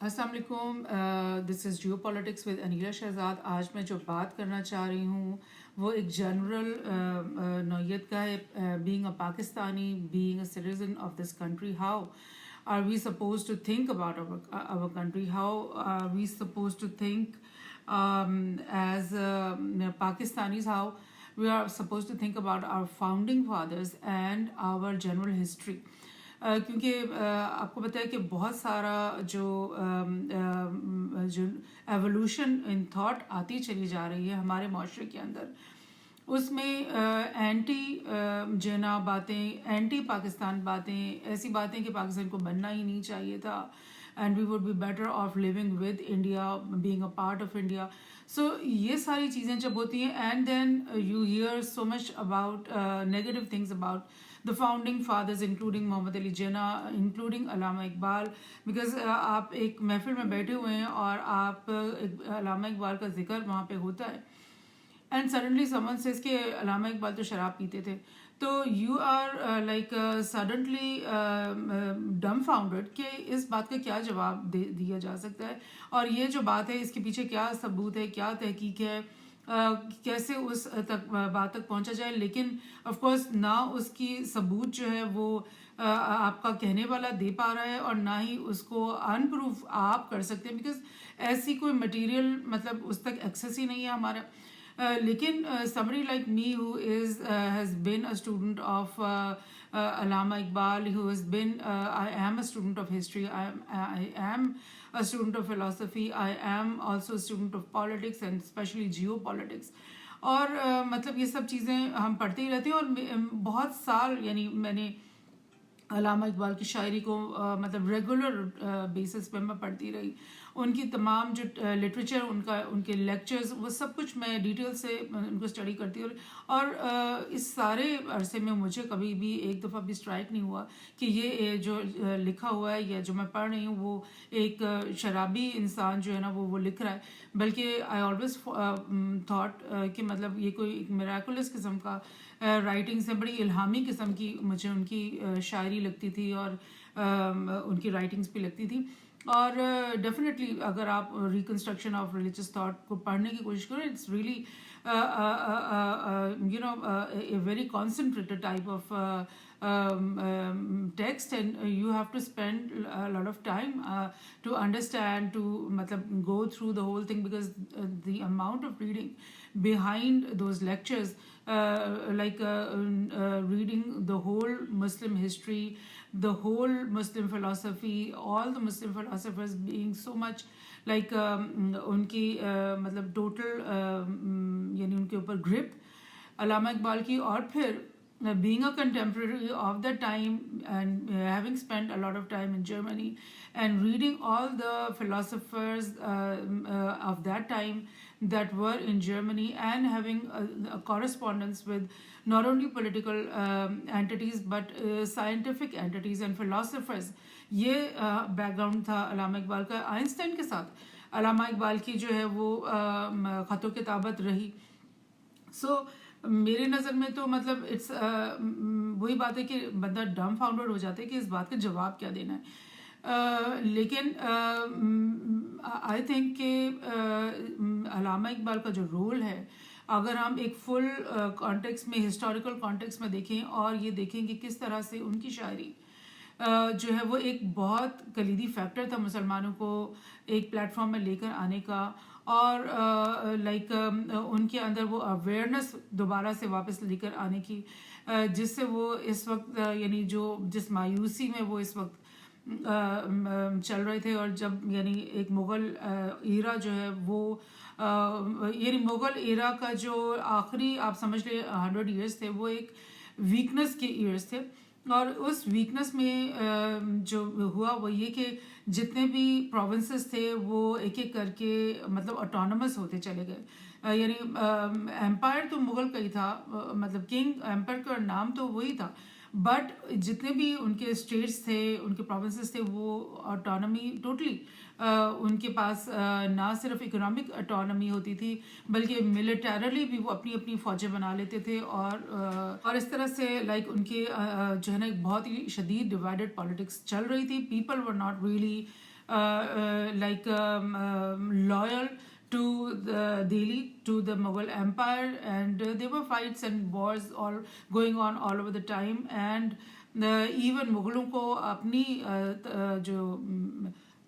अस्सलाम वालेकुम, this is Geo politics with Aneela Shahzad. आज मैं जो बात करना चाह रही हूँ वो एक जनरल नौयत का है। Being a Pakistani, being a citizen of this country, how are we supposed to think about our country? How are we supposed to think as Pakistanis? How we are supposed to think about our founding fathers and our general history? क्योंकि आपको पता है कि बहुत सारा जो evolution in thought आती चली जा रही है हमारे माशरे के अंदर, उसमें एंटी जिना बातें, एंटी पाकिस्तान बातें, ऐसी बातें कि पाकिस्तान को बनना ही नहीं चाहिए था, and we would be better off living with India, being a part of India. So ये सारी चीज़ें जब होती हैं and then you hear so much about negative things about the founding fathers, including Mohammad Ali Jinnah, including Allama Iqbal, because आप एक महफिल में बैठे हुए हैं और आप अलामा इकबाल का जिक्र वहाँ पे होता है एंड सडनली समन सेज कि अलामा इकबाल तो शराब पीते थे, तो यू आर लाइक सडनली डम फाउंडेड कि इस बात का क्या जवाब दिया जा सकता है, और ये जो बात है इसके पीछे क्या सबूत है, क्या तहकीक है, कैसे उस तक बात तक पहुंचा जाए। लेकिन ऑफ कोर्स ना उसकी सबूत जो है वो आपका कहने वाला दे पा रहा है और ना ही उसको अनप्रूफ आप कर सकते हैं, बिकॉज ऐसी कोई मटेरियल मतलब उस तक एक्सेस ही नहीं है हमारा। लेकिन somebody like me who is has been a student of Allama Iqbal, who has been I am a student of history, I am a student of philosophy, I am also a student of politics and especially geopolitics, और मतलब ये सब चीज़ें हम पढ़ते ही रहते हैं। और बहुत साल यानी मैंने अलामा इकबाल की शायरी को मतलब रेगुलर बेसिस पे मैं पढ़ती रही, उनकी तमाम जो लिटरेचर, उनके लेक्चर्स, वो सब कुछ मैं डिटेल से उनको स्टडी करती हूँ। और इस सारे अरसे में मुझे कभी भी एक दफ़ा भी स्ट्राइक नहीं हुआ कि ये जो लिखा हुआ है या जो मैं पढ़ रही हूँ वो एक शराबी इंसान जो है ना वो लिख रहा है, बल्कि आई ऑलवेज थॉट कि मतलब ये कोई एक मिराकुलस किस्म का राइटिंग्स है, बड़ी इल्हामी किस्म की मुझे उनकी शायरी लगती थी और उनकी राइटिंग्स भी लगती थी। और डेफिनेटली अगर आप रिकंस्ट्रक्शन ऑफ रिलीजियस थॉट को पढ़ने की कोशिश करें, it's really you know a very concentrated type of text, and you have to spend a lot of time to understand, to matlab go through the whole thing, because the amount of reading behind those lectures, reading the whole Muslim history, the whole Muslim philosophy, all the Muslim philosophers being so much like उनकी मतलब total यानी उनके ऊपर grip Allama Iqbal की, और फिर being a contemporary of the time and having spent a lot of time in Germany and reading all the philosophers of that time that were in Germany, and having a correspondence with not only political entities but scientific entities and philosophers. ये background था अलामा इकबाल का। Einstein के साथ अलामा इकबाल की जो है वो ख़तो किताबत रही। सो मेरे नज़र में तो मतलब इट्स वही बात है कि बंदा डम फाउंडेड हो जाता है कि इस बात का जवाब क्या देना है। लेकिन आई थिंक कि अलामा इकबाल का जो रोल है, अगर हम एक फुल कॉन्टेक्स्ट में, हिस्टोरिकल कॉन्टेक्स्ट में देखें और ये देखें कि किस तरह से उनकी शायरी जो है वो एक बहुत कलीदी फैक्टर था मुसलमानों को एक प्लेटफॉर्म में लेकर आने का, और लाइक उनके अंदर वो अवेयरनेस दोबारा से वापस लेकर आने की, जिससे वो इस वक्त यानी जिस मायूसी में वो इस वक्त चल रहे थे, और जब यानी एक मुग़ल ईरा जो है वो यानी मुग़ल ईरा का जो आखिरी आप समझ ले 100 ईयर्स थे, वो एक वीकनेस के ईयर्स थे। और उस वीकनेस में जो हुआ वो ये कि जितने भी प्रोविंसेस थे वो एक एक करके मतलब ऑटोनमस होते चले गए। यानी एम्पायर तो मुग़ल का ही था, मतलब किंग एम्पायर का नाम तो वही था, बट जितने भी उनके स्टेट्स थे, उनके प्रोविंसेस थे, वो ऑटोनमी टोटली उनके पास ना सिर्फ इकोनॉमिक ऑटोनमी होती थी बल्कि मिलिटरली भी वो अपनी अपनी फ़ौजें बना लेते थे, और इस तरह से लाइक उनके जो है ना एक बहुत ही शदीद डिवाइडेड पॉलिटिक्स चल रही थी। People were not really loyal to the Delhi, to the Mughal Empire, and there were fights and wars all going on all over the time. And even मुगलों को अपनी जो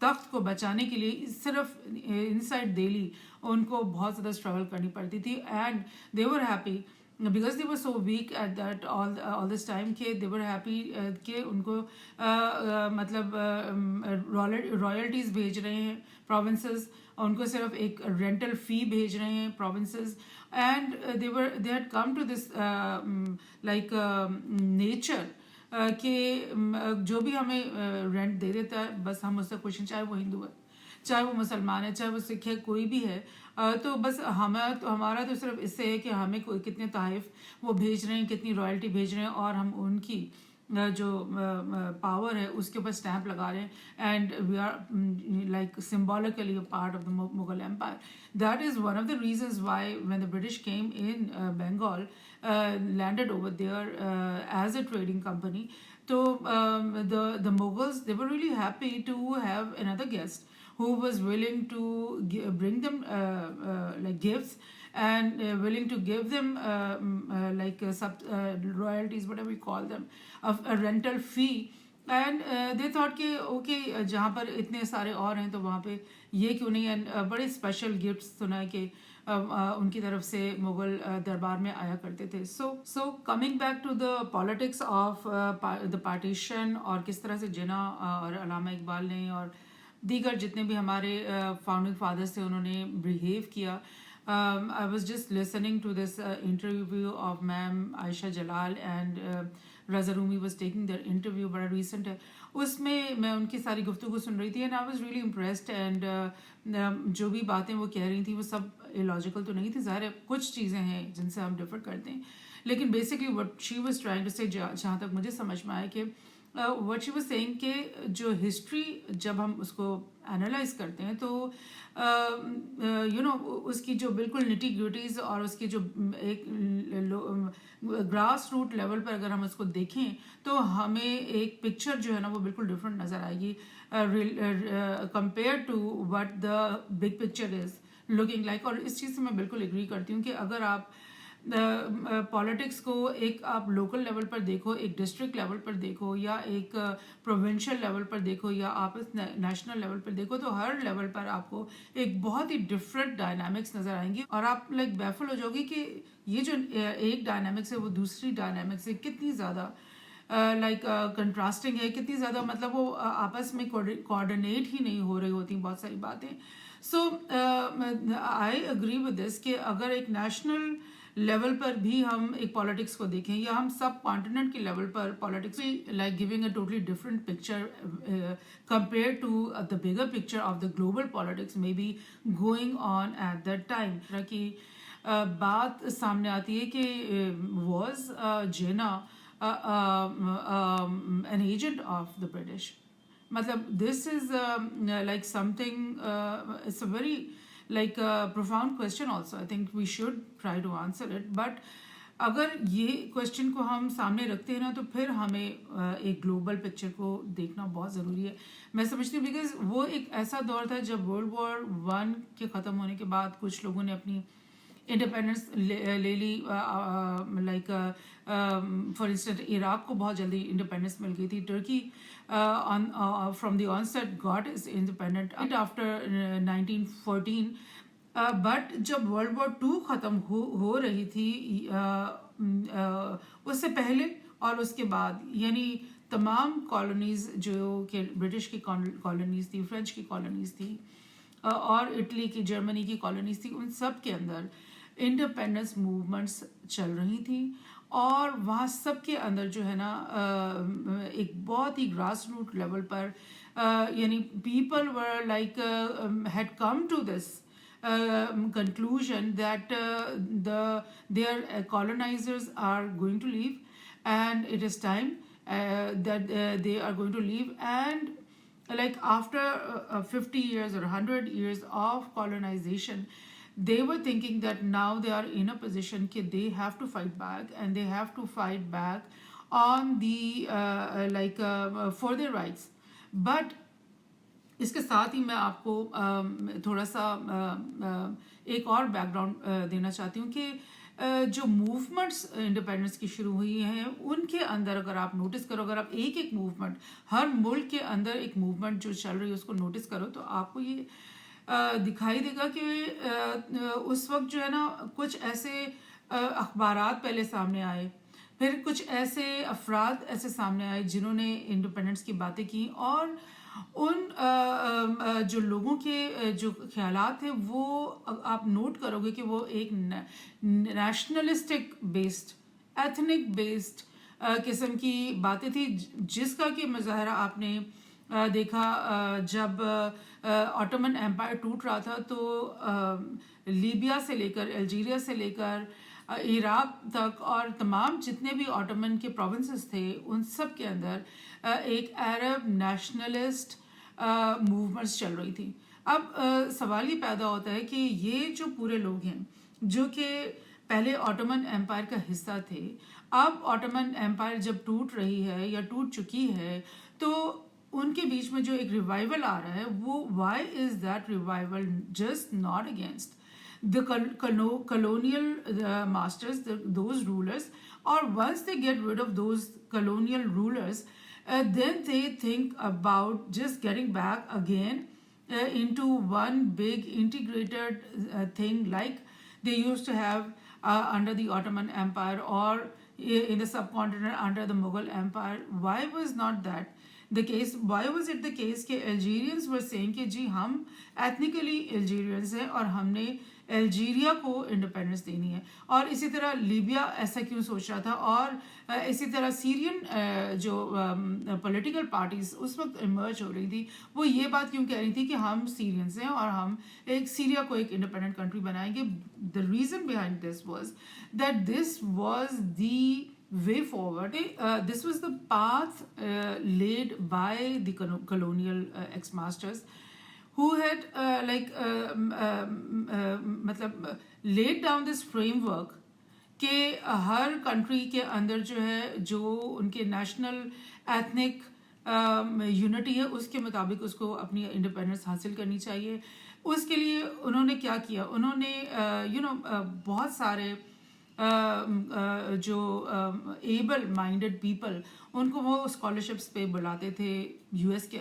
तख्त को बचाने के लिए सिर्फ इनसाइड दिल्ली उनको बहुत ज़्यादा स्ट्रगल करनी पड़ती थी, and they were happy because they were so weak at that all this time के दे वर हैप्पी कि उनको मतलब रॉयल्टीज़ भेज रहे हैं प्रोविंसेस, उनको सिर्फ एक रेंटल फ़ी भेज रहे हैं provinces, and they had come to this like nature कि जो भी हमें रेंट दे देता है बस हम उससे खुश हैं, चाहे वो हिंदू है, चाहे वो मुसलमान है, चाहे वो सिख है, कोई भी है। तो बस हमारा तो सिर्फ इससे है कि हमें कितने तहफ़ वो भेज रहे हैं, कितनी रॉयल्टी भेज रहे हैं, और हम उनकी जो पावर है उसके ऊपर स्टैंप लगा रहे हैं, and we are like symbolically a part of the Mughal empire. That is one of the reasons why when the British came in Bengal, landed over there as a trading company. So the Mughals, they were really happy to have another guest who was willing to bring them like gifts, and willing to give them royalties, whatever we call them, of a rental fee. And they thought कि okay जहाँ पर इतने सारे और हैं तो वहाँ पे ये क्यों नहीं, एंड बड़े स्पेशल गिफ्ट्स सुना है कि उनकी तरफ से मुग़ल दरबार में आया करते थे. So coming back to the politics of the partition, और किस तरह से जिन्ना और अल्लामा इकबाल ने और दीगर जितने भी हमारे फाउंडिंग फादर्स थे उन्होंने बिहेव किया. I was just listening to this interview of Ma'am Aisha Jalal, and Raza Rumi was taking their interview, बड़ा recent है. उसमें मैं उनकी सारी गुफ्तगू सुन रही थी, and I was really impressed, and जो भी बातें वो कह रही थी वो सब illogical तो नहीं थी. ज़ाहिर है कुछ चीज़ें हैं जिनसे हम डिफर करते हैं, लेकिन basically what she was trying to say, जहाँ तक मुझे समझ में आया कि what she was saying कि जो हिस्ट्री जब हम उसको एनालाइज करते हैं तो उसकी जो बिल्कुल निटी ग्रिटीज़ और उसकी जो एक ग्रास रूट लेवल पर अगर हम उसको देखें तो हमें एक पिक्चर जो है ना वो बिल्कुल डिफरेंट नज़र आएगी compare to what the big picture is looking like. और इस चीज़ से मैं बिल्कुल एग्री करती हूँ कि अगर आप पॉलिटिक्स को एक आप लोकल लेवल पर देखो, एक डिस्ट्रिक्ट लेवल पर देखो, या एक प्रोविंशियल लेवल पर देखो, या आप इस नेशनल लेवल पर देखो, तो हर लेवल पर आपको एक बहुत ही डिफरेंट डायनामिक्स नज़र आएंगी, और आप लाइक बैफल हो जाओगे कि ये जो एक डायनामिक्स है वो दूसरी डायनामिक्स से कितनी ज़्यादा लाइक कंट्रास्टिंग है, कितनी ज़्यादा मतलब वो आपस में कोऑर्डिनेट ही नहीं हो रही होती बहुत सारी बातें. सो आई अग्री विद दिस कि अगर एक नेशनल लेवल पर भी हम एक पॉलिटिक्स को देखें, या हम सब कॉन्टिनेंट के लेवल पर politics like giving a totally different picture compare to the bigger picture of the global politics may be going on at that time. की बात सामने आती है कि was Jinnah an agent of the British. मतलब this is like something, it's a very like a profound question also. I think we should try to answer it. But अगर ये question को हम सामने रखते हैं ना तो फिर हमें एक ग्लोबल पिक्चर को देखना बहुत ज़रूरी है. मैं समझती हूँ बिकॉज वो एक ऐसा दौर था जब वर्ल्ड वॉर 1 के ख़त्म होने के बाद कुछ लोगों ने अपनी इंडिपेंडेंस ले ली. लाइक फॉर इंस्टेंस इराक को बहुत जल्दी इंडिपेंडेंस मिल गई थी. Turkey from the onset got is independent after 1914. But जब वर्ल्ड वॉर 2 ख़त्म हो रही थी उससे पहले और उसके बाद, यानी तमाम कॉलोनीज़ जो कि ब्रिटिश की कॉलोनीज़ थी, फ्रेंच की कॉलोनीज़ थी, और इटली की, जर्मनी की कॉलोनीज़ थी, उन सब के अंदर इंडिपेंडेंस मूवमेंट्स चल रही थी. और वहाँ सब के अंदर जो है ना एक बहुत ही ग्रास रूट लेवल पर यानी people were like had come to this conclusion that their colonizers are going to leave, and it is time that they are going to leave. And like after 50 years or 100 years of colonization, they were thinking that now they are in a position that they have to fight back, and they have to fight back on the for their rights. But इसके साथ ही मैं आपको थोड़ा सा एक और background देना चाहती हूँ कि जो मूवमेंट्स इंडिपेंडेंस की शुरू हुई हैं उनके अंदर अगर आप नोटिस करो, अगर आप एक एक मूवमेंट हर मुल्क के अंदर एक मूवमेंट जो चल रही है उसको नोटिस करो, तो आपको ये दिखाई देगा कि उस वक्त जो है ना कुछ ऐसे अखबारात पहले सामने आए, फिर कुछ ऐसे अफराद ऐसे सामने आए जिन्होंने इंडिपेंडेंस की बातें की, और उन जो लोगों के जो ख्यालात थे वो आप नोट करोगे कि वो एक नेशनलिस्टिक बेस्ड, एथनिक बेस्ड किस्म की बातें थी, जिसका कि मुजाहरा आपने देखा जब ऑटोमन एम्पायर टूट रहा था, तो लीबिया से लेकर अल्जीरिया से लेकर इराक तक और तमाम जितने भी ऑटोमन के प्रोविंसेस थे उन सब के अंदर एक अरब नेशनलिस्ट मूवमेंट्स चल रही थी। अब सवाल ये पैदा होता है कि ये जो पूरे लोग हैं जो कि पहले ऑटोमन एम्पायर का हिस्सा थे, अब ऑटोमन एम्पायर जब टूट रही है या टूट चुकी है, तो उनके बीच में जो एक रिवाइवल आ रहा है, वो why is that revival just not against the colonial masters, those rulers, or once they get rid of those colonial rulers, then they think about just getting back again into one big integrated thing like they used to have under the Ottoman Empire, or in the subcontinent under the Mughal Empire. Why was not that the case? Why was it the case कि Algerians were saying कि जी हम ethnically Algerians हैं और हमने Algeria को independence देनी है, और इसी तरह लीबिया ऐसा क्यों सोच रहा था, और इसी तरह सीरियन जो पॉलिटिकल पार्टीज उस वक्त इमर्ज हो रही थी वो ये बात क्यों कह रही थी कि हम सीरियंस हैं और हम एक सीरिया को एक इंडिपेंडेंट कंट्री बनाएंगे. The reason behind this was that this was the way forward. This was the path laid by the colonial ex-masters who had मतलब laid down this framework कि हर कंट्री के अंदर जो है जो उनके नेशनल एथनिक यूनिटी है उसके मुताबिक उसको अपनी इंडिपेंडेंस हासिल करनी चाहिए. उसके लिए उन्होंने क्या किया, उन्होंने बहुत सारे जो एबल माइंडेड पीपल उनको वो स्कॉलरशिप्स पे बुलाते थे. यूएस के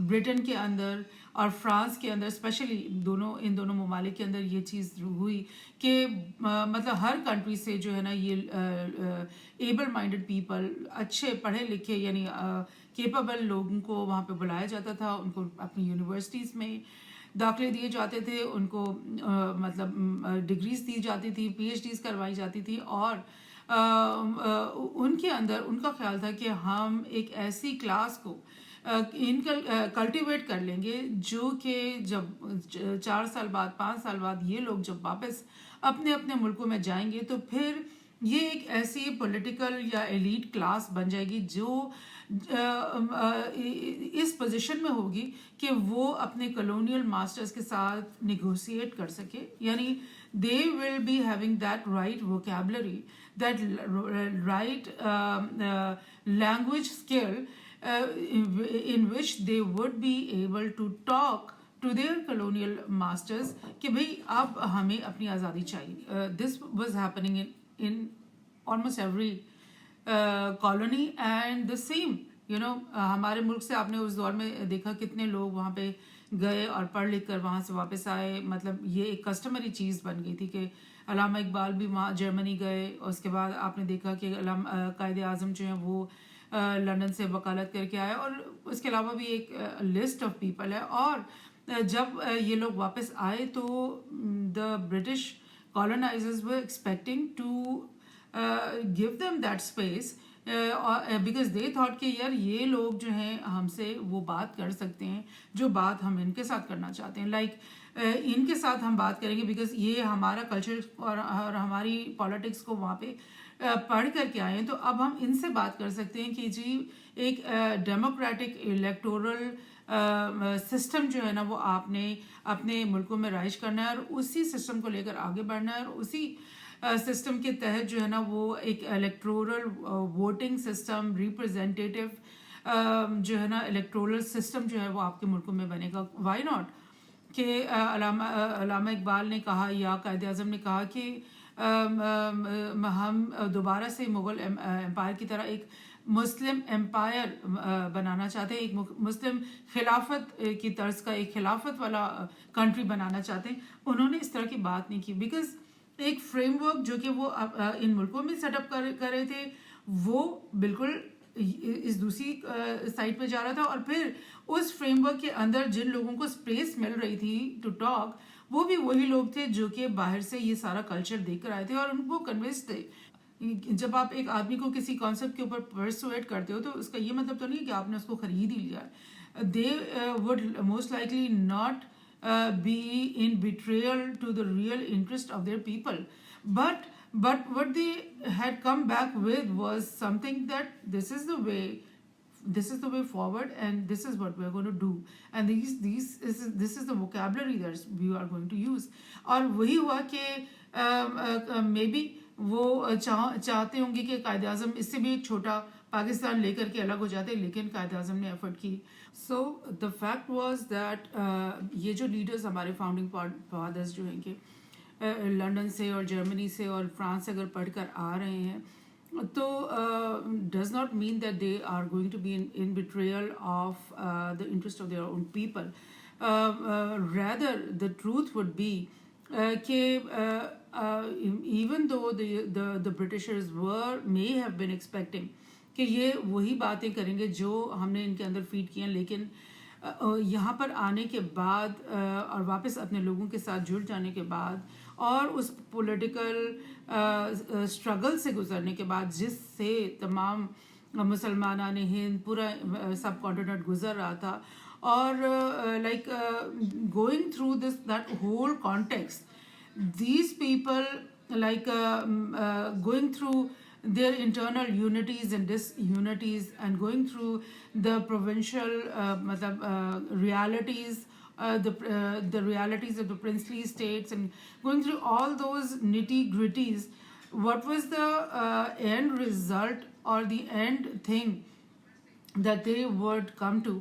ब्रिटेन के अंदर और फ्रांस के अंदर स्पेशली इन दोनों ममालिक के अंदर ये चीज़ हुई कि मतलब हर कंट्री से जो है ना ये एबल माइंडेड पीपल, अच्छे पढ़े लिखे यानी केपेबल लोगों को वहाँ पे बुलाया जाता था, उनको अपनी यूनिवर्सिटीज़ में दाखिले दिए जाते थे, उनको मतलब डिग्रीज दी जाती थी, पीएचडीज करवाई जाती थी, और उनके अंदर उनका ख्याल था कि हम एक ऐसी क्लास को कल्टिवेट कर लेंगे जो कि जब 4 साल बाद 5 साल बाद ये लोग जब वापस अपने अपने मुल्कों में जाएंगे तो फिर ये एक ऐसी पॉलिटिकल या एलीट क्लास बन जाएगी जो इस पोजीशन में होगी कि वो अपने कॉलोनियल मास्टर्स के साथ निगोशिएट कर सके, यानी they will be having that right vocabulary, that right language skill in which they would be able to talk to their colonial masters कि भाई अब हमें अपनी आज़ादी चाहिए. This was happening in almost every colony and the same हमारे मुल्क से आपने उस दौर में देखा कितने लोग वहाँ पे गए और पढ़ लिख कर वहाँ से वापस आए. मतलब ये एक कस्टमरी चीज़ बन गई थी कि अल्लामा इकबाल भी वहाँ जर्मनी गए, उसके बाद आपने देखा कि कायदे आज़म जो हैं वो लंदन से वकालत करके आए, और उसके अलावा भी एक लिस्ट ऑफ पीपल है. और जब ये लोग वापस आए तो the British colonisers were expecting to give them that space because they thought कि यार ये लोग जो हैं हमसे वो बात कर सकते हैं जो बात हम इनके साथ करना चाहते हैं. लाइक इनके साथ हम बात करेंगे बिकॉज ये हमारा कल्चर और हमारी पॉलिटिक्स को वहाँ पे पढ़ करके आए हैं, तो अब हम इनसे बात कर सकते हैं कि जी एक डेमोक्रेटिक इलेक्टोरल सिस्टम जो है ना वो आपने अपने मुल्कों में राइज करना है और उसी सिस्टम को लेकर आगे बढ़ना है, और उसी सिस्टम के तहत जो है ना वो एक इलेक्टोरल वोटिंग सिस्टम, रिप्रेजेंटेटिव जो है ना इलेक्टोरल सिस्टम जो है वो आपके मुल्कों में बनेगा, व्हाई नॉट? कि अलामा इकबाल ने कहा या कायद आज़म ने कहा कि हम दोबारा से मुग़ल एम्पायर की तरह एक मुस्लिम एम्पायर बनाना चाहते हैं, एक मुस्लिम खिलाफत की तर्ज का एक खिलाफत वाला कंट्री बनाना चाहते हैं। उन्होंने इस तरह की बात नहीं की, बिकॉज एक फ्रेमवर्क जो कि वो इन मुल्कों में सेटअप कर रहे थे वो बिल्कुल इस दूसरी साइड पे जा रहा था, और फिर उस फ्रेमवर्क के अंदर जिन लोगों को स्पेस मिल रही थी टू टॉक, वो भी वही लोग थे जो कि बाहर से ये सारा कल्चर देख कर आए थे और उनको कन्विंस थे। जब आप एक आदमी को किसी कॉन्सेप्ट के ऊपर परसुएट करते हो तो उसका ये मतलब तो नहीं है कि आपने उसको खरीद ही लिया है। They would most likely not be in betrayal to the real interest of their people, but what they had come back with was something that this is the way forward, and this is what we're going to do, and this is the vocabulary that we are going to use. और वही हुआ कि may be वो चाहते होंगे कि कायद आज़म इससे भी एक छोटा पाकिस्तान लेकर के अलग हो जाते, लेकिन कायद आज़म ने एफर्ट की। So the fact was that ये जो लीडर्स हमारे फाउंडिंग फादर्स जो हैं कि लंदन से और जर्मनी से और फ्रांस से अगर पढ़कर आ रहे हैं तो does not mean that they are going to be in betrayal of the interest of their own people. Rather the truth would be कि even though the Britishers may have been expecting कि ये वही बातें करेंगे जो हमने इनके अंदर फीड किए हैं, लेकिन यहाँ पर आने के बाद और वापस अपने लोगों के साथ जुड़ जाने के बाद और उस पॉलिटिकल स्ट्रगल से गुजरने के बाद जिससे तमाम मुसलमान हिंद पूरा सब कॉन्टिनेंट गुजर रहा था, और like going through that whole context, these people like going through their internal unities and disunities and going through the provincial realities, the realities of the princely states, and going through all those nitty gritties, what was the end result or the end thing that they would come to,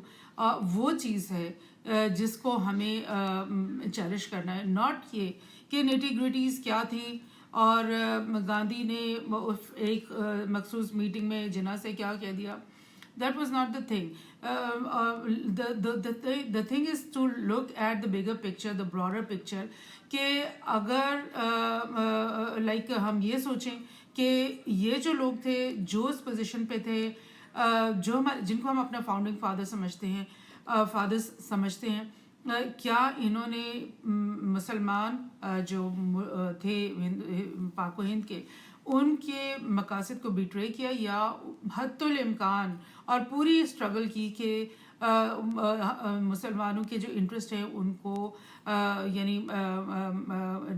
वो चीज़ है जिसको हमें challenge करना है, not ये कि nitty ग्रिटीज़ क्या थी और गांधी ने एक मखसूस मीटिंग में जिन्ना से क्या कह दिया। That was not the thing. The thing is to look at the bigger picture, the broader picture, कि अगर like हम ये सोचें कि ये जो लोग थे जो इस पोजीशन पे थे, जो जिनको हम अपना फाउंडिंग फादर्स समझते हैं, क्या इन्होंने मुसलमान जो थे पाक हिंद के, उनके मकासद को बिट्रे किया या हद्दुल इम्कान और पूरी स्ट्रगल की कि मुसलमानों के जो इंटरेस्ट है उनको यानी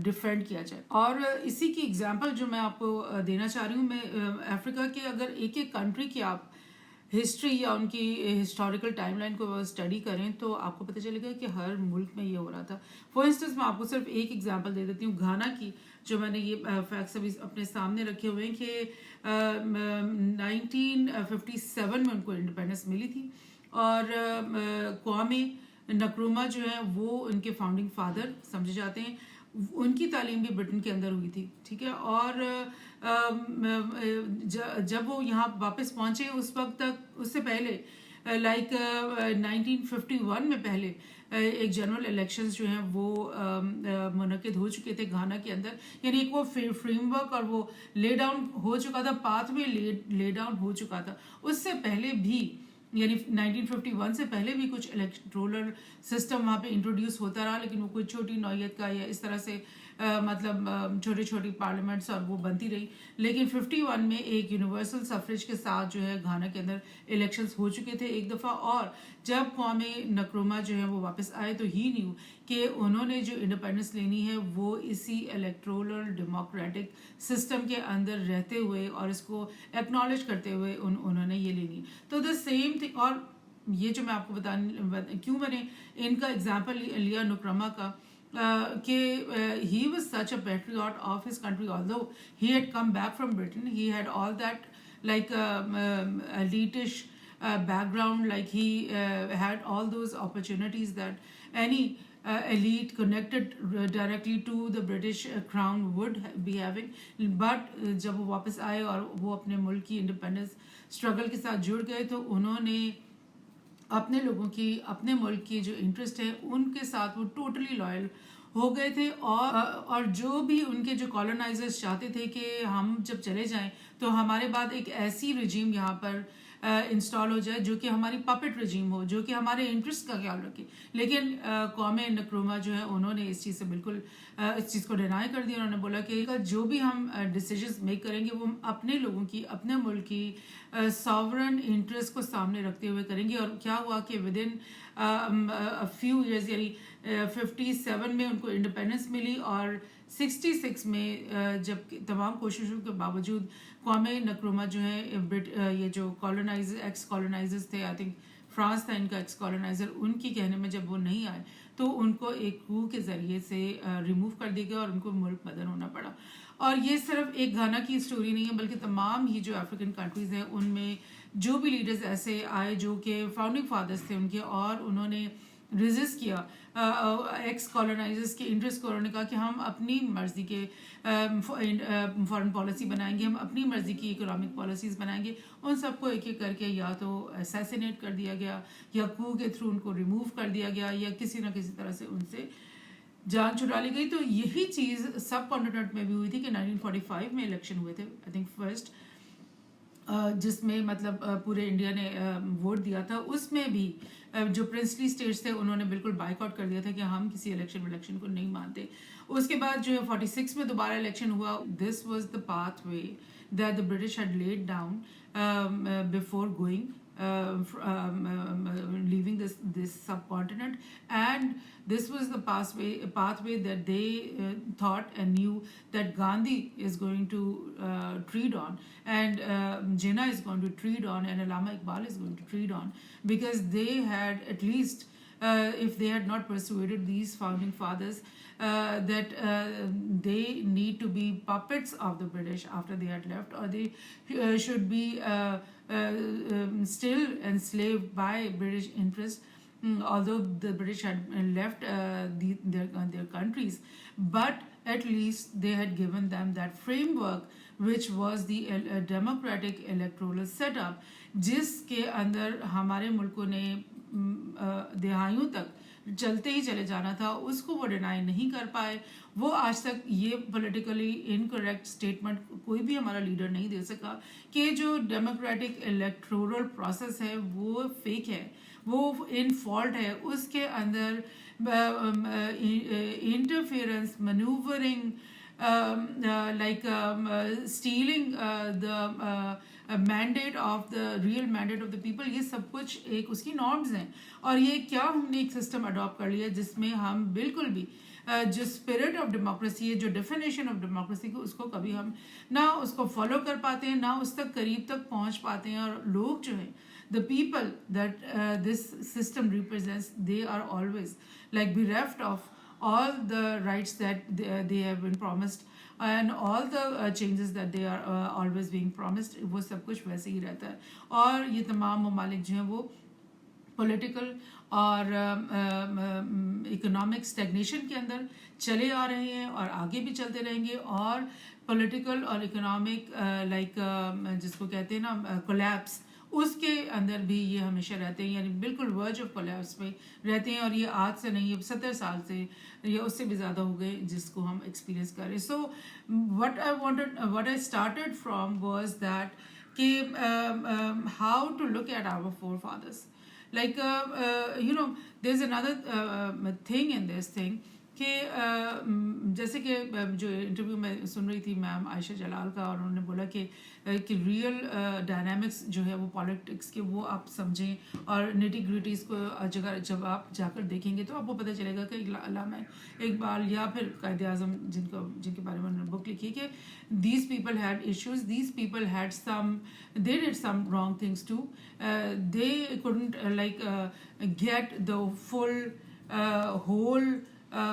डिफेंड किया जाए। और इसी की एग्जांपल जो मैं आपको देना चाह रही हूँ, मैं अफ्रीका के अगर एक एक कंट्री की आप हिस्ट्री या उनकी हिस्टोरिकल टाइमलाइन को स्टडी करें तो आपको पता चलेगा कि हर मुल्क में ये हो रहा था। फॉर इंस्टेंस मैं आपको सिर्फ एक एग्जांपल दे देती हूँ घाना की, जो मैंने ये फैक्ट्स अभी अपने सामने रखे हुए हैं कि 1957 में उनको इंडिपेंडेंस मिली थी, और क्वामे नक्रुमा जो है वो उनके फाउंडिंग फादर समझे जाते हैं, उनकी तालीम भी ब्रिटेन के अंदर हुई थी, ठीक है। और जब वो यहाँ वापस पहुँचे उस वक्त तक, उससे पहले लाइक 1951 में पहले एक जनरल इलेक्शंस जो हैं वो मुनक्किद हो चुके थे घाना के अंदर, यानी एक वो फ्रेमवर्क और वो ले डाउन हो चुका था, पाथ में ले डाउन हो चुका था। उससे पहले भी यानी 1951 से पहले भी कुछ इलेक्टोरल सिस्टम वहाँ पे इंट्रोड्यूस होता रहा, लेकिन वो कोई छोटी नौयत का या इस तरह से मतलब छोटी छोटी पार्लियामेंट्स और वो बनती रही। लेकिन 51 में एक यूनिवर्सल सफरेज के साथ जो है घाना के अंदर इलेक्शंस हो चुके थे एक दफ़ा, और जब क्वामे नक्रुमा जो है वो वापस आए तो ही न्यू कि उन्होंने जो इंडिपेंडेंस लेनी है वो इसी इलेक्टोरल डेमोक्रेटिक सिस्टम के अंदर रहते हुए और इसको एक्नॉलेज करते हुए उन्होंने ये लेनी। तो द सेम थिंग, और ये जो मैं आपको क्यों मैंने इनका एग्जाम्पल लिया नुक्रमा का, कि he was such a patriot of his country, although he had come back from Britain, he had all that like elitish background, like he had all those opportunities that any elite connected directly to the British crown would be having. But जब वो वापस आए और वो अपने मुल्क की independence struggle के साथ जुड़ गए, तो उन्होंने अपने लोगों की, अपने मुल्क की जो इंटरेस्ट है उनके साथ वो टोटली लॉयल हो गए थे। और जो भी उनके जो कॉलोनाइजर्स चाहते थे कि हम जब चले जाएं तो हमारे बाद एक ऐसी रिजीम यहाँ पर इंस्टॉल हो जाए जो कि हमारी पपेट रिजीम हो, जो कि हमारे इंटरेस्ट का ख्याल रखे। लेकिन कौम नक्रुमा जो है उन्होंने इस चीज़ से बिल्कुल इस चीज़ को डिनाई कर दिया। उन्होंने बोला कि जो भी हम डिसीजंस मेक करेंगे वो हम अपने लोगों की, अपने मुल्क की सॉवरन इंटरेस्ट को सामने रखते हुए करेंगे। और क्या हुआ कि विद इन फ्यू ईयर्स, यानी 57 में उनको इंडिपेंडेंस मिली और 66 में जब तमाम कोशिशों के बावजूद कौम नक्रुमा जो है ये जो एक्स कॉलोनाइजर्स थे, आई थिंक फ्रांस था इनका एक्स कॉलोनाइजर, उनकी कहने में जब वो नहीं आए तो उनको एक कू के ज़रिए से रिमूव कर दिया गया और उनको मुल्क बदल होना पड़ा। और ये सिर्फ एक घाना की स्टोरी नहीं है, बल्कि तमाम ही जो अफ्रीकन कंट्रीज़ हैं उनमें जो भी लीडर्स ऐसे आए जो कि फाउंडिंग फादर्स थे उनके, और उन्होंने रेजिस्ट किया एक्स कॉलोनाइजर्स के इंटरेस्ट को। उन्होंने कहा कि हम अपनी मर्जी के फॉरेन पॉलिसी बनाएंगे, हम अपनी मर्जी की इकोनॉमिक पॉलिसीज़ बनाएंगे। उन सबको एक एक करके या तो असैसिनेट कर दिया गया, या कू के थ्रू उनको रिमूव कर दिया गया, या किसी न किसी तरह से उनसे जान छुड़ा ली गई। तो यही चीज़ सब कॉन्टिनेंट में भी हुई थी कि 1945 में इलेक्शन हुए थे, आई थिंक फर्स्ट, जिसमें मतलब पूरे इंडिया ने वोट दिया था। उसमें भी जो प्रिंसली स्टेट्स थे उन्होंने बिल्कुल बाइकआउट कर दिया था कि हम किसी इलेक्शन को नहीं मानते। उसके बाद जो 46 में दोबारा इलेक्शन हुआ। This was the pathway that the British had laid down before going leaving this subcontinent, and this was the pathway that they thought and knew that Gandhi is going to tread on, and Jinnah is going to tread on, and Allama Iqbal is going to tread on, because they had at least, if they had not persuaded these founding fathers that they need to be puppets of the British after they had left, or they should be still enslaved by British interests, although the British had left their countries, but at least they had given them that framework, which was the democratic electoral setup, जिसके अंदर हमारे मुल्कों ने दिहाइयों तक चलते ही चले जाना था, उसको वो डिनाई नहीं कर पाए। वो आज तक ये पॉलिटिकली इनकरेक्ट स्टेटमेंट कोई भी हमारा लीडर नहीं दे सका कि जो डेमोक्रेटिक इलेक्टोरल प्रोसेस है वो फेक है, वो इन फॉल्ट है, उसके अंदर interference, manoeuvring, stealing the mandate of the real mandate of the people, ये सब कुछ एक उसकी नॉर्म्स हैं। और ये क्या हमने एक सिस्टम अडॉप्ट कर लिया जिसमें हम बिल्कुल भी जो स्पिरिट ऑफ डेमोक्रेसी है, जो डेफिनेशन ऑफ डेमोक्रेसी को, उसको कभी हम ना उसको फॉलो कर पाते हैं, ना उस तक करीब तक पहुंच पाते हैं। और लोग जो हैं, the people that this system represents, they are always like bereft of all the rights that they have been promised, and all the changes that they are always being promised, वो सब कुछ वैसे ही रहता है। और ये तमाम ममालिक जो हैं वो पॉलिटिकल और इकोनॉमिक स्टैग्नेशन के अंदर चले आ रहे हैं और आगे भी चलते रहेंगे। और पॉलिटिकल और इकोनॉमिक जिसको कहते हैं ना कोलैप्स, उसके अंदर भी ये हमेशा रहते हैं, यानी बिल्कुल वर्ज ऑफ कोलैप्स पे रहते हैं। और ये आज से नहीं, 70 साल से या उससे भी ज़्यादा हो गए जिसको हम एक्सपीरियंस कर रहे हैं। सो what I started from was that कि how to look at our forefathers, like there's another thing in this thing कि जैसे कि जो इंटरव्यू में सुन रही थी मैम आयशा जलाल का, और उन्होंने बोला कि रियल डायनामिक्स जो है वो पॉलिटिक्स के वो आप समझें और निटी ग्रिटीज़ को जब आप जाकर देखेंगे तो आपको पता चलेगा कि अल्लामा इकबाल या फिर कायदे आज़म जिनके बारे में उन्होंने बुक लिखी कि these people had issues, these people had they did some wrong things too, they couldn't get the full whole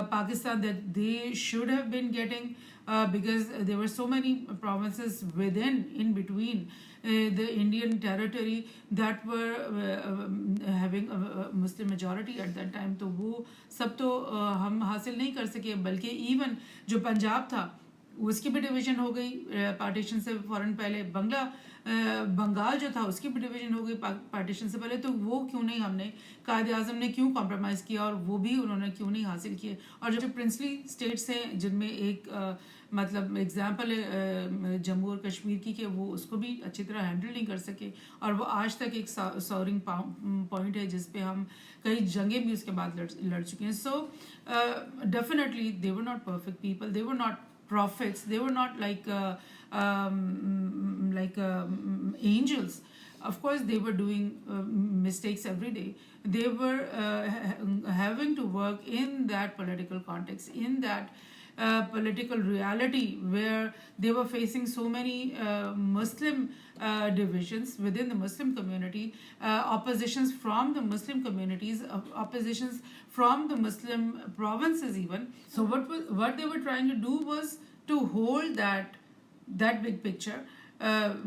Pakistan that they should have been getting, because there were so many provinces in between the Indian territory that were having a Muslim majority at that time. तो वो सब तो हम हासिल नहीं कर सके, बल्कि इवन जो पंजाब था उसकी भी डिवीज़न हो गई पार्टीशन से फ़ौरन पहले, बंगाल जो था उसकी भी डिवीज़न हो गई पार्टीशन से पहले। तो वो क्यों नहीं, हमने कायद आज़म ने क्यों कॉम्प्रोमाइज़ किया और वो भी उन्होंने क्यों नहीं हासिल किए। और जो प्रिंसली स्टेट्स हैं जिनमें एक मतलब एग्जाम्पल है जम्मू और कश्मीर की, कि वो उसको भी अच्छी तरह हैंडल नहीं कर सके और वो आज तक एक सॉरिंग पॉइंट है जिस पे हम कई जंगें भी उसके बाद लड़ चुके हैं। So definitely they were not perfect people, they were not prophets, they were not like angels. Of course they were doing mistakes every day. They were having to work in that political context, in that political reality where they were facing so many Muslim divisions within the Muslim community, oppositions from the Muslim communities, oppositions from the Muslim provinces even. So what they were trying to do was to hold that big picture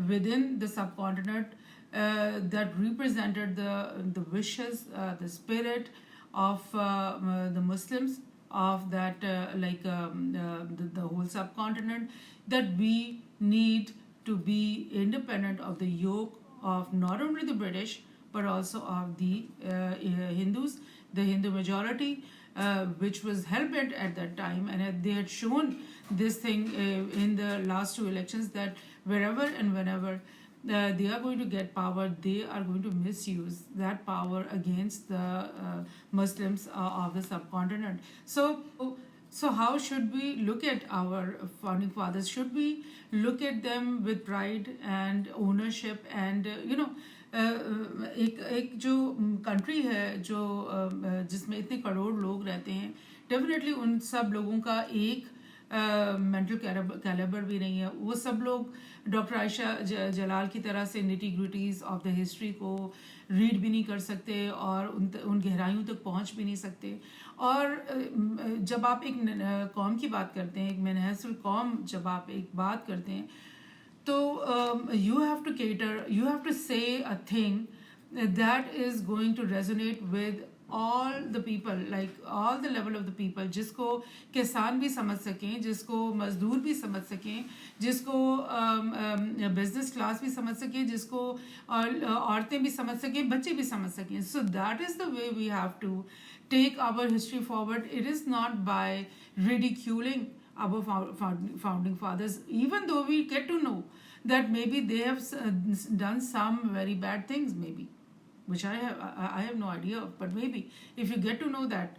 within the subcontinent that represented the wishes, the spirit of the Muslims of that the whole subcontinent, that we need to be independent of the yoke of not only the British but also of the Hindus, the Hindu majority, which was hell-bent at that time, and they had shown this thing in the last two elections, that wherever and whenever they are going to get power, they are going to misuse that power against the Muslims of the subcontinent. So how should we look at our founding fathers? Should we look at them with pride and ownership and एक जो country है जो जिसमें इतने करोड़ लोग रहते हैं, definitely उन सब लोगों का एक मेंटल कैलिबर भी नहीं है। वो सब लोग डॉक्टर आयशा जलाल की तरह से निटी ग्रिटीज़ ऑफ द हिस्ट्री को रीड भी नहीं कर सकते और उन गहराइयों तक पहुंच भी नहीं सकते। और जब आप एक कौम की बात करते हैं, एक मनहसल कौम जब आप एक बात करते हैं, तो you have to say a thing that is going to resonate with all the people, like all the level of the people, जिसको किसान भी समझ सकें, जिसको मजदूर भी समझ सकें, जिसको बिजनेस क्लास भी समझ सकें, जिसको औरतें भी समझ सकें, बच्चे भी समझ सकें। So that is the way we have to take our history forward. It is not by ridiculing our founding fathers, even though we get to know that maybe they have done some very bad things, maybe, which I have no idea of, but maybe if you get to know that,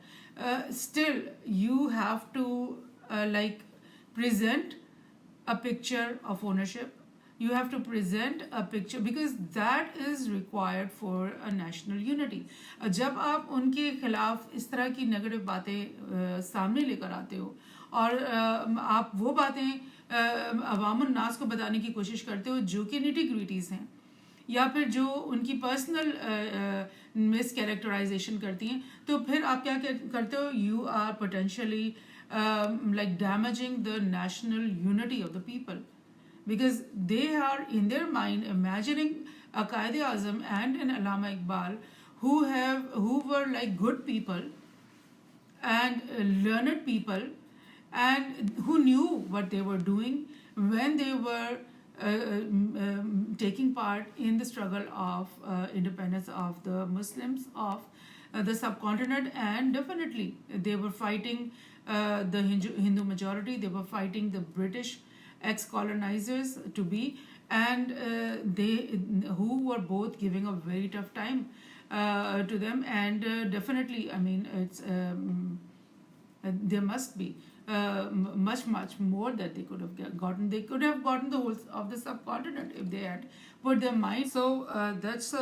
still you have to present a picture of ownership. You have to present a picture because that is required for a national unity. जब आप उनके खिलाफ इस तरह की negative बातें सामने लेकर आते हो और आप वो बातें अवामुन नास को बताने की कोशिश करते हो जो कि निटी ग्रिटीज़ हैं या फिर जो उनकी पर्सनल मिस कैरेक्टराइजेशन करती हैं, तो फिर आप क्या करते हो? You are potentially like damaging the national unity of the people, because they are in their mind imagining a Quaid-e-Azam and an Allama Iqbal who were like good people and learned people and who knew what they were doing when they were taking part in the struggle of independence of the Muslims of the subcontinent. And definitely they were fighting the Hindu majority, they were fighting the British ex-colonizers to be, and they who were both giving a very tough time to them. And definitely, I mean, it's there must be much more that they could have gotten. They could have gotten the whole of the subcontinent if they had put their mind. So that's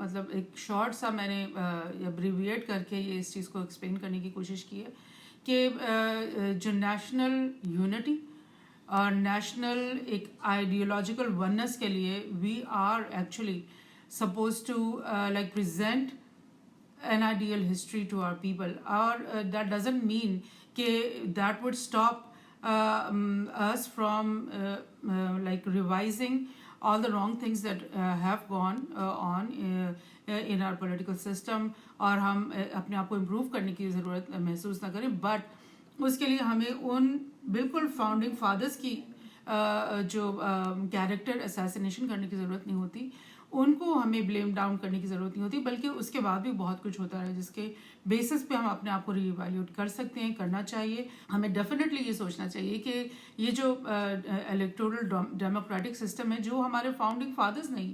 मतलब एक short सा मैंने abbreviate करके ये इस चीज़ को explain करने की कोशिश की है कि जो national unity और national एक ideological oneness के लिए we are actually supposed to like present an ideal history to our people. Or that doesn't mean that would stop us from like revising all the wrong things that have gone on in our political system, और हम अपने आप को improve करने की ज़रूरत महसूस ना करें. बट उसके लिए हमें उन बिल्कुल फाउंडिंग फादर्स की जो कैरेक्टर असैसिनेशन करने की ज़रूरत नहीं होती, उनको हमें ब्लेम डाउन करने की ज़रूरत नहीं होती, बल्कि उसके बाद भी बहुत कुछ होता है जिसके बेसिस पे हम अपने आप को रीइवैल्यूएट कर सकते हैं, करना चाहिए. हमें डेफिनेटली ये सोचना चाहिए कि ये जो इलेक्टोरल डेमोक्रेटिक सिस्टम है, जो हमारे फाउंडिंग फादर्स नहीं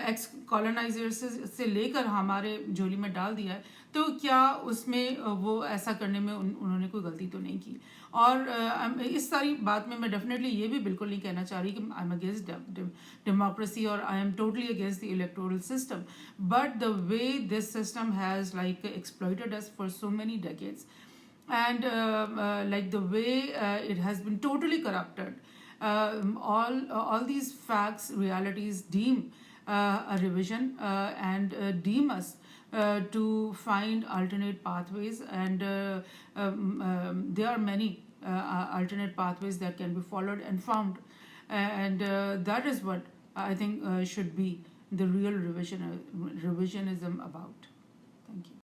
एक्स कॉलोनाइजर्स से लेकर हमारे झोली में डाल दिया है, तो क्या उसमें वो ऐसा करने में उन्होंने कोई गलती तो नहीं की. और इस सारी बात में मैं डेफिनेटली ये भी बिल्कुल नहीं कहना चाह रही कि आई एम अगेंस्ट डेमोक्रेसी और I am totally against the electoral system, but the way this system has like exploited us for so many decades, and like the way it has been totally corrupted. All these facts, realities deem a revision and deem us to find alternate pathways, and there are many alternate pathways that can be followed and found, and that is what I think should be the real revisionism about. Thank you.